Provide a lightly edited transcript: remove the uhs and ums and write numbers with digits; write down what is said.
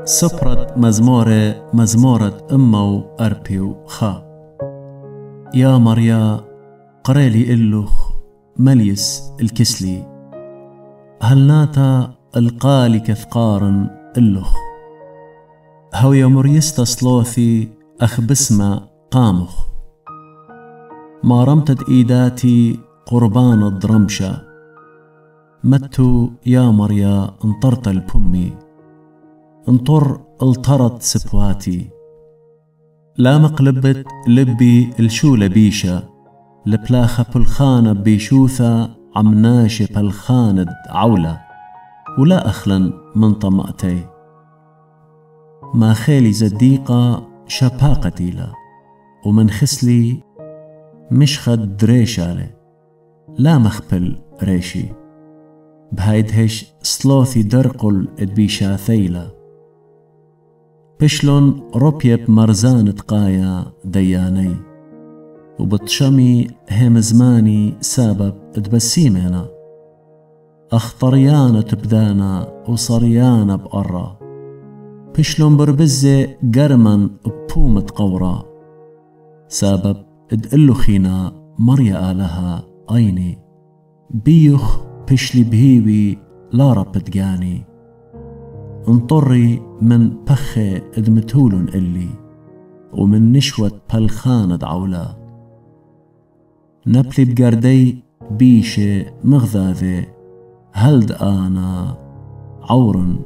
سبرة مزمورة أمو أربيو خا. يا مريا قريلي إلوخ مليس الكسلي، هل ناتا القالي كثقارن إلوخ، هو يا مريستا صلوثي أخ بسمة قامخ، ما رمتت إيداتي قربان الضرمشة، متو يا مريا انطرت البمي، انطر الطرت سبواتي، لا مقلبت لبي الشولة بيشة، لبلاخة بالخانة بيشوثة عمناشة بالخاند عولة، ولا أخلن من طمأتي، ما خيلي زديقة شباقتي لا، ومن خسلي مش خد دريشالي، لا مخبل ريشي، بهايدهش صلوثي درقل ادبيشا ثيلة، بشلون ربيب مرزان تقايا دياني، وبتشمي هم زماني سبب تبسيمنا، أخطريانة تبدانا وصريانة بقرة، بشلون بربزة قرمن ببومة قورا، سبب ادقلو خينا مريا آلها عيني، بيخ بشلي بهيوي لا رب تقاني، انطري من بخي ادمتولن إلي، ومن نشوة بالخانة عولا، نبلي بقردي بيشة مغذاذة، هلد آنا عورن